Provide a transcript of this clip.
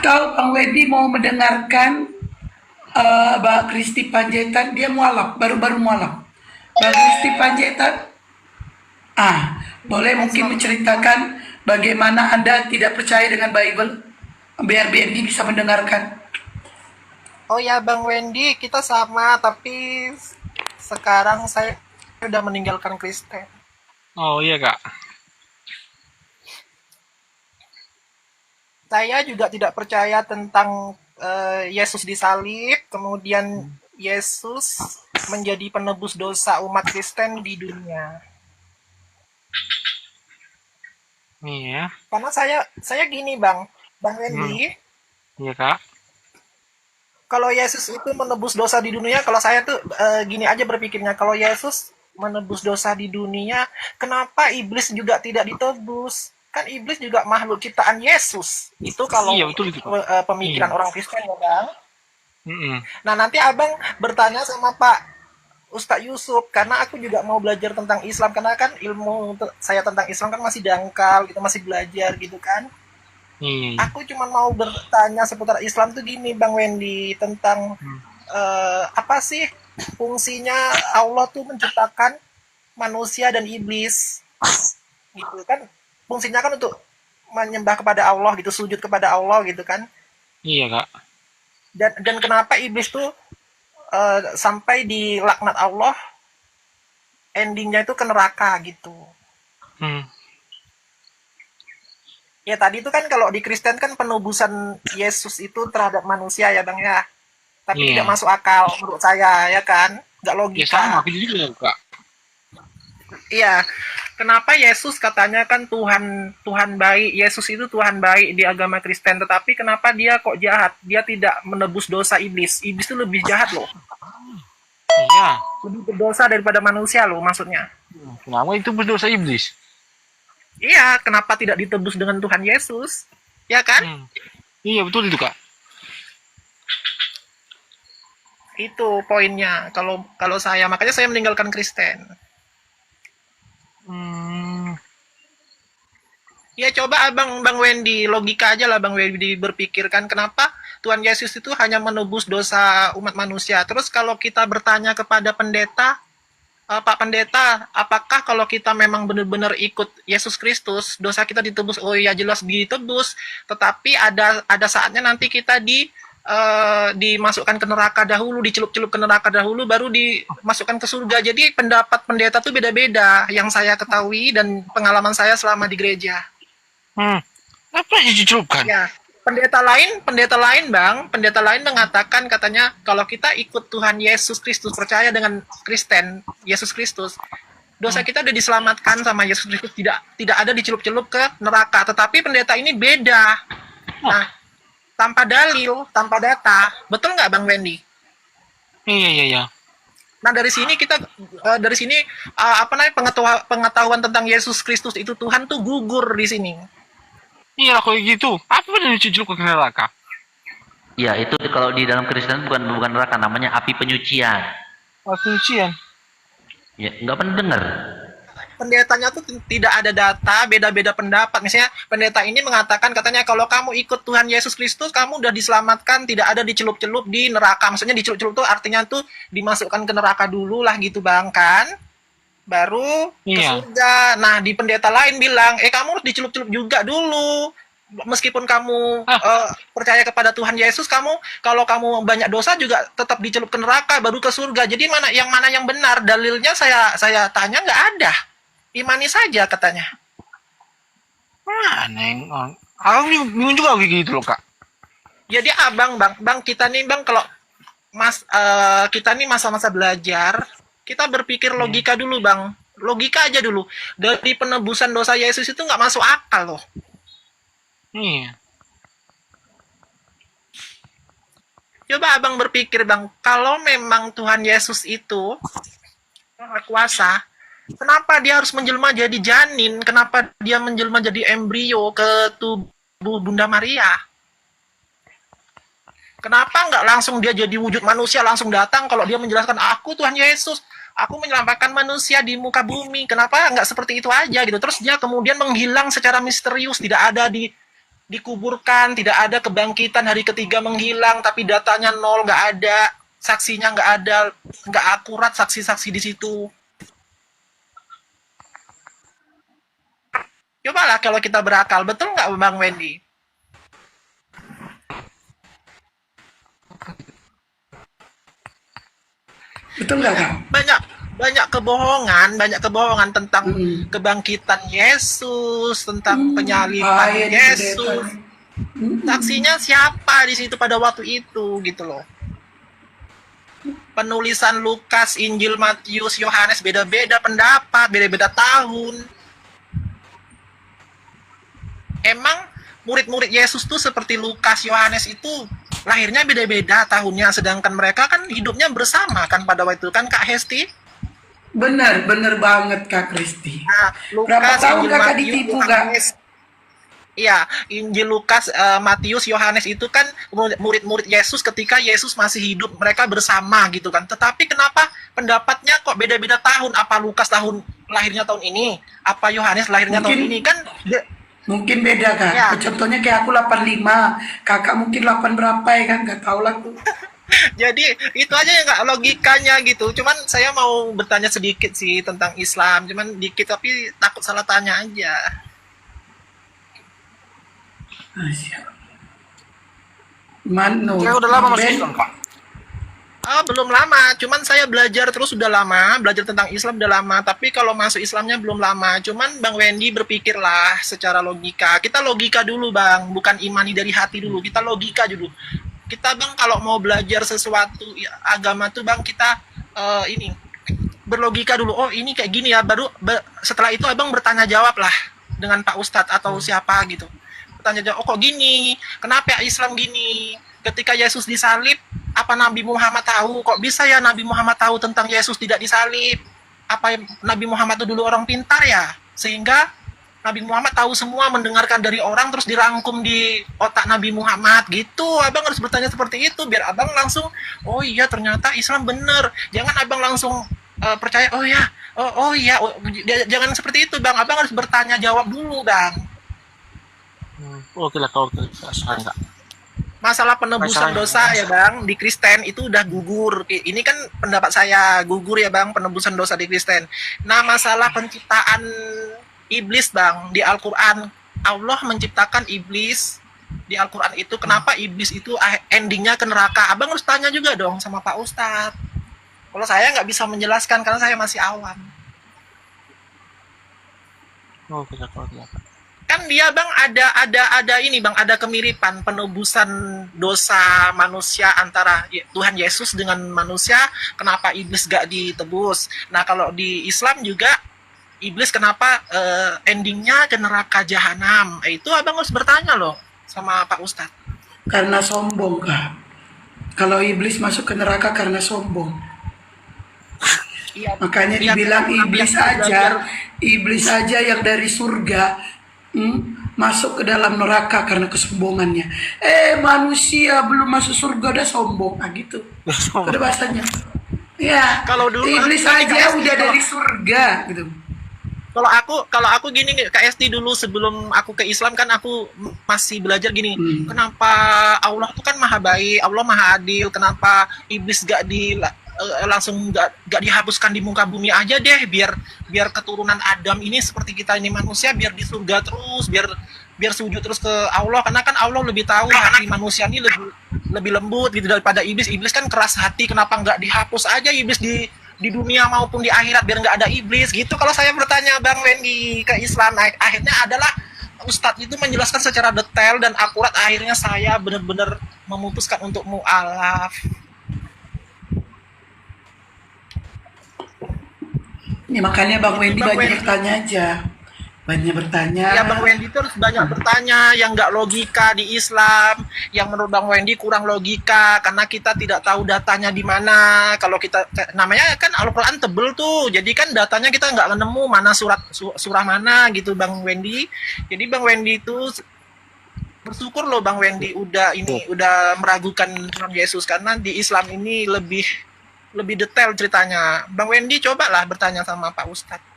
Atau Bang Wedi mau mendengarkan Mbak Kristi Panjaitan, dia mualaf, baru-baru mualaf. Mbak Kristi Panjaitan, boleh mungkin menceritakan bagaimana Anda tidak percaya dengan Bible, biar BND bisa mendengarkan. Oh ya Bang Wendy, kita sama, tapi sekarang saya udah meninggalkan Kristen. Oh iya Kak. Saya juga tidak percaya tentang Yesus disalib, kemudian Yesus menjadi penebus dosa umat Kristen di dunia. Iya. Karena saya gini Bang Wendy, Iya Kak. kalau Yesus itu menebus dosa di dunia, kalau saya tuh gini aja berpikirnya, kalau Yesus menebus dosa di dunia, kenapa iblis juga tidak ditebus? Kan iblis juga makhluk ciptaan Yesus. Itu kalau Iya betul itu Kak. pemikiran Iya. orang Kristen ya Bang. Mm-mm. Nah nanti Abang bertanya sama Pak Ustadz Yusuf, karena aku juga mau belajar tentang Islam, karena kan ilmu saya tentang Islam kan masih dangkal, gitu, masih belajar gitu kan. Iya. Aku cuma mau bertanya seputar Islam tuh gini Bang Wendy, tentang Hmm. apa sih fungsinya Allah tuh menciptakan manusia dan iblis gitu kan, fungsinya kan untuk menyembah kepada Allah gitu, sujud kepada Allah gitu kan, Iya Kak. dan kenapa iblis tuh sampai di laknat Allah, endingnya itu ke neraka gitu. Hmm. Ya tadi itu kan kalau di Kristen kan penebusan Yesus itu terhadap manusia ya Bang ya, tapi tidak Iya. masuk akal menurut saya ya kan, nggak Ya sama logika. aku juga Kak. Iya, kenapa Yesus katanya kan Tuhan, Tuhan baik, Yesus itu Tuhan baik di agama Kristen, tetapi kenapa dia kok jahat? Dia tidak menebus dosa iblis. Iblis itu lebih jahat loh, Iya. lebih berdosa daripada manusia loh maksudnya. Kenapa itu berdosa iblis? Iya, kenapa tidak ditebus dengan Tuhan Yesus? Ya kan? Hmm. Iya betul itu Kak. Itu poinnya. Kalau kalau saya, makanya saya meninggalkan Kristen. Hmm. Ya coba Bang Wendy, logika aja lah Bang Wendy berpikirkan kenapa Tuhan Yesus itu hanya menebus dosa umat manusia. Terus kalau kita bertanya kepada pendeta, Pak Pendeta, apakah kalau kita memang benar-benar ikut Yesus Kristus, dosa kita ditebus? Oh ya jelas ditebus, tetapi ada saatnya nanti kita dimasukkan ke neraka dahulu, dicelup-celup ke neraka dahulu, baru dimasukkan ke surga. Jadi pendapat pendeta tuh beda-beda, yang saya ketahui dan pengalaman saya selama di gereja. Hmm. Apa yang dicelupkan? Ya, pendeta lain Bang, pendeta lain mengatakan katanya kalau kita ikut Tuhan Yesus Kristus, percaya dengan Kristen, Yesus Kristus, dosa kita udah diselamatkan sama Yesus Kristus, tidak ada dicelup-celup ke neraka. Tetapi pendeta ini beda. Nah, tanpa dalil, tanpa data. Betul nggak Bang Wendy? Iya iya iya. Nah, dari sini apa namanya pengetahuan tentang Yesus Kristus itu Tuhan tuh gugur di sini. Iya kalau gitu. Apa yang dicelup ke neraka? Ya, itu kalau di dalam Kristen bukan neraka, namanya api penyucian. Penyucian. Ya, nggak pernah dengar. Pendetanya tuh tidak ada data, beda-beda pendapat. Misalnya pendeta ini mengatakan katanya kalau kamu ikut Tuhan Yesus Kristus, kamu udah diselamatkan, tidak ada dicelup-celup di neraka. Maksudnya dicelup-celup tuh artinya tuh dimasukkan ke neraka dulu lah gitu Bang kan. Baru ke Iya. surga. Nah, di pendeta lain bilang, kamu harus dicelup-celup juga dulu. Meskipun kamu percaya kepada Tuhan Yesus, kamu kalau kamu banyak dosa juga tetap dicelup ke neraka, baru ke surga. Jadi mana yang benar? Dalilnya saya tanya nggak ada. Imani saja katanya. Neng. Aku bingung juga kayak gitu loh Kak. Jadi bang kita nih bang, kalau kita nih masa-masa belajar, kita berpikir logika dulu bang, logika aja dulu. Dari penebusan dosa Yesus itu nggak masuk akal loh. Iya. Coba abang berpikir bang, kalau memang Tuhan Yesus itu Maha Kuasa, kenapa dia harus menjelma jadi janin? Kenapa dia menjelma jadi embrio ke tubuh Bunda Maria? Kenapa nggak langsung dia jadi wujud manusia, langsung datang kalau dia menjelaskan, aku Tuhan Yesus, aku menyelamatkan manusia di muka bumi. Kenapa nggak seperti itu aja gitu? Terus dia kemudian menghilang secara misterius, tidak ada di dikuburkan, tidak ada kebangkitan hari ketiga menghilang, tapi datanya nol, nggak ada, saksinya nggak ada, nggak akurat saksi-saksi di situ. Cobalah kalau kita berakal, betul nggak Bang Wendy? Betul nggak Kak? Banyak banyak kebohongan tentang Mm. kebangkitan Yesus, tentang penyaliban Bahaya di Yesus. pendeta. Saksinya siapa di situ pada waktu itu gitu loh. Penulisan Lukas, Injil, Matius, Yohanes beda-beda pendapat, beda-beda tahun. Emang murid-murid Yesus tuh seperti Lukas, Yohanes itu lahirnya beda-beda tahunnya, sedangkan mereka kan hidupnya bersama kan pada waktu itu kan Kak Hesti. Bener banget Kak Kristi. Nah, Berapa Lukas, tahun Injil, Kakak Matius, ditipu Kak? Yohanes. Iya, Injil Lukas, Matius, Yohanes itu kan murid-murid Yesus ketika Yesus masih hidup, mereka bersama gitu kan. Tetapi kenapa pendapatnya kok beda-beda tahun? Apa Lukas lahirnya tahun ini? Apa Yohanes lahirnya tahun Mungkin ini? Kan mungkin beda Kak. ya. Contohnya kayak aku 85, Kakak mungkin 8 berapa ya kan? Gak tau lah tuh. Jadi itu aja ya nggak logikanya gitu. Cuman saya mau bertanya sedikit sih tentang Islam, cuman dikit tapi takut salah tanya aja. Mano. Saya udah lama masuk Ben, Islam, Pak. Belum lama, cuman saya belajar terus udah lama, belajar tentang Islam udah lama, tapi kalau masuk Islamnya belum lama. Cuman Bang Wendy berpikirlah secara logika. Kita logika dulu Bang, bukan imani dari hati dulu, kita logika dulu. Kita Bang kalau mau belajar sesuatu agama tuh Bang kita ini berlogika dulu. Oh ini kayak gini ya, setelah itu Abang bertanya jawab lah dengan Pak Ustadz atau siapa gitu. Bertanya jawab, oh kok gini? Kenapa Islam gini? Ketika Yesus disalib, apa Nabi Muhammad tahu? Kok bisa ya Nabi Muhammad tahu tentang Yesus tidak disalib? Apa Nabi Muhammad itu dulu orang pintar ya? Sehingga Nabi Muhammad tahu semua, mendengarkan dari orang terus dirangkum di otak Nabi Muhammad gitu. Abang harus bertanya seperti itu biar abang langsung, oh iya ternyata Islam bener. Jangan abang langsung percaya, oh ya, jangan seperti itu Bang. Abang harus bertanya jawab dulu Bang. Oke lah, oke. Saya enggak. Masalah penebusan dosa ya Bang di Kristen itu udah gugur. Ini kan pendapat saya, gugur ya Bang penebusan dosa di Kristen. Nah masalah penciptaan iblis Bang di Al-Quran, Allah menciptakan iblis di Al-Quran itu. Kenapa iblis itu endingnya ke neraka? Abang harus tanya juga dong sama Pak Ustadz. Kalau saya nggak bisa menjelaskan karena saya masih awam. Oke lah. Kan dia Bang ada ini Bang, ada kemiripan penebusan dosa manusia antara Tuhan Yesus dengan manusia. Kenapa iblis gak ditebus? Nah kalau di Islam juga iblis kenapa endingnya ke neraka jahanam? Itu abang harus bertanya loh sama Pak Ustadz. karena sombong Kak. Kalau iblis masuk ke neraka karena sombong. Iya. Makanya Iya, dibilang belajar. iblis aja yang dari surga masuk ke dalam neraka karena kesombongannya. Manusia belum masuk surga udah sombong, gitu. Ada bahasanya. Ya, Kalau dulu iblis kan aja Kak udah Esti, dari surga gitu. Kalau aku gini nih, Kak Esti dulu sebelum aku ke Islam kan aku masih belajar gini. Kenapa Allah tuh kan maha baik, Allah maha adil, kenapa iblis langsung gak dihapuskan di muka bumi aja deh, biar keturunan Adam ini seperti kita ini manusia, biar di surga terus, biar sujud terus ke Allah, karena kan Allah lebih tahu hati manusia ini lebih lembut gitu daripada iblis. Iblis kan keras hati, kenapa nggak dihapus aja iblis di dunia maupun di akhirat biar nggak ada iblis gitu. Kalau saya bertanya Bang Wendy ke Islam, akhirnya adalah Ustadz itu menjelaskan secara detail dan akurat, akhirnya saya benar-benar memutuskan untuk mu'alaf. Ya, makanya Bang Wendy Bang banyak Wendy. bertanya aja. Banyak bertanya. Ya Bang Wendy itu harus banyak bertanya yang nggak logika di Islam, yang menurut Bang Wendy kurang logika karena kita tidak tahu datanya di mana. Kalau kita namanya kan Al-Quran tebel tuh, jadi kan datanya kita nggak nemu mana surah mana gitu Bang Wendy. Jadi Bang Wendy itu bersyukur loh Bang Wendy udah meragukan Tuhan Yesus, karena di Islam ini lebih detail ceritanya. Bang Wendy cobalah bertanya sama Pak Ustadz.